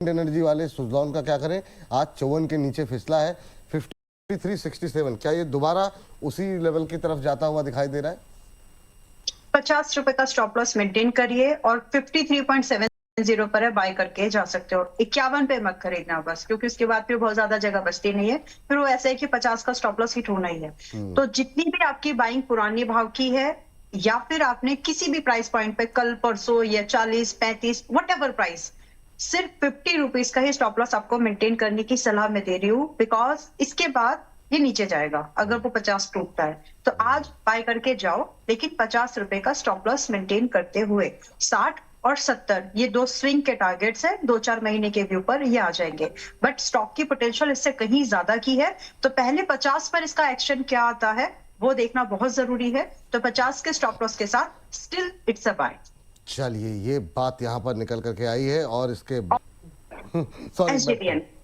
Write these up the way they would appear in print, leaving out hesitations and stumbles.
Energy वाले सुजलॉन का क्या करें? आज 54 के नीचे फिसला है 53.67। क्या ये दोबारा उसी लेवल की तरफ जाता हुआ दिखाई दे रहा है? 50 रुपए का स्टॉप लॉस मेंटेन करिए और 53.70 पर है, बाय करके जा सकते हो। 51 पे मत खरीदना बस, क्योंकि उसके बाद फिर बहुत ज्यादा जगह बचती नहीं है। फिर वो ऐसा है कि 50 का स्टॉप लॉस हिट होना ही है। तो जितनी भी आपकी बाइंग पुरानी भाव की है या फिर आपने किसी भी प्राइस पॉइंट पे कल परसों या 40, 35 वट प्राइस, सिर्फ 50 रुपीज का ही स्टॉप लॉस आपको मेंटेन करने की सलाह मैं दे रही हूँ। बिकॉज इसके बाद ये नीचे जाएगा अगर वो 50 टूटता है। तो आज बाय करके जाओ, लेकिन 50 रुपए का स्टॉप लॉस मेंटेन करते हुए। 60 और 70 ये दो स्विंग के टारगेट्स है, 2-4 महीने के व्यू पर ये आ जाएंगे। बट स्टॉक की पोटेंशियल इससे कहीं ज्यादा की है, तो पहले 50 पर इसका एक्शन क्या आता है वो देखना बहुत जरूरी है। तो 50 के स्टॉप लॉस के साथ स्टिल इट्स अ बाय। चलिए, ये बात यहाँ पर निकल करके आई है और इसके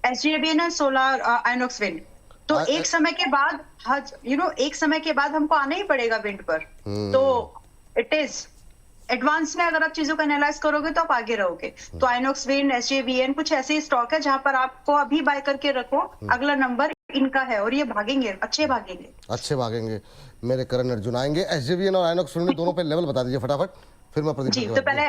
SJVN सोलर आइनॉक्स विंड, तो एक समय के बाद एक समय के बाद हमको आना ही पड़ेगा विंड पर। तो इट इज एडवांस में अगर आप चीजों को एनालाइज करोगे तो आप आगे रहोगे। तो आइनॉक्स विंड, SJVN कुछ ऐसे ही स्टॉक है जहां पर आपको अभी बाय करके रखो, अगला नंबर इनका है और ये भागेंगे, अच्छे भागेंगे। मेरे करण अर्जुन आएंगे। SJVN और आइनॉक्स विंड दोनों पे लेवल बता दीजिए फटाफट, फिर मैं प्रदीप जी। तो पहले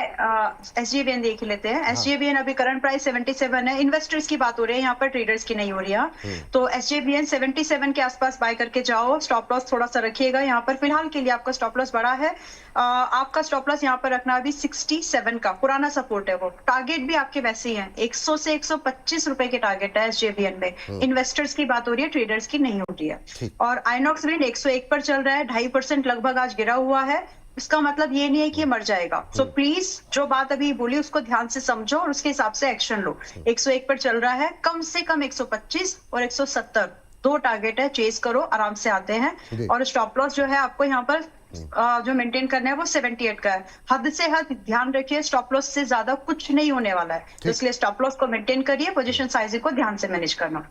SJVN देख लेते हैं। SJVN अभी करंट प्राइस 77 है। इन्वेस्टर्स की बात हो रही है यहाँ पर, ट्रेडर्स की नहीं हो रही है। तो SJVN 77 के आसपास बाय करके जाओ। स्टॉप लॉस थोड़ा सा रखिएगा यहाँ पर। फिलहाल के लिए आपका स्टॉप लॉस बड़ा है। आपका स्टॉप लॉस यहाँ पर रखना अभी 67 का पुराना सपोर्ट है। वो टारगेट भी आपके वैसे ही है, 100 से 125 रुपए के टारगेट है SJVN में। इन्वेस्टर्स की बात हो रही है, ट्रेडर्स की नहीं हो रही है। और आइनॉक्स विंड 101 पर चल रहा है, 2.5% लगभग आज गिरा हुआ है। इसका मतलब ये नहीं है कि ये मर जाएगा। सो प्लीज जो बात अभी बोली उसको ध्यान से समझो और उसके हिसाब से एक्शन लो। 101 पर चल रहा है, कम से कम 125 और 170 दो टारगेट है, चेस करो, आराम से आते हैं। और स्टॉप लॉस जो है आपको यहाँ पर जो मेंटेन करना है वो 78 का है। हद से हद ध्यान रखिए, स्टॉप लॉस से ज्यादा कुछ नहीं होने वाला है, तो इसलिए स्टॉप लॉस को मेंटेन करिए, पोजीशन साइज को ध्यान से मैनेज करना।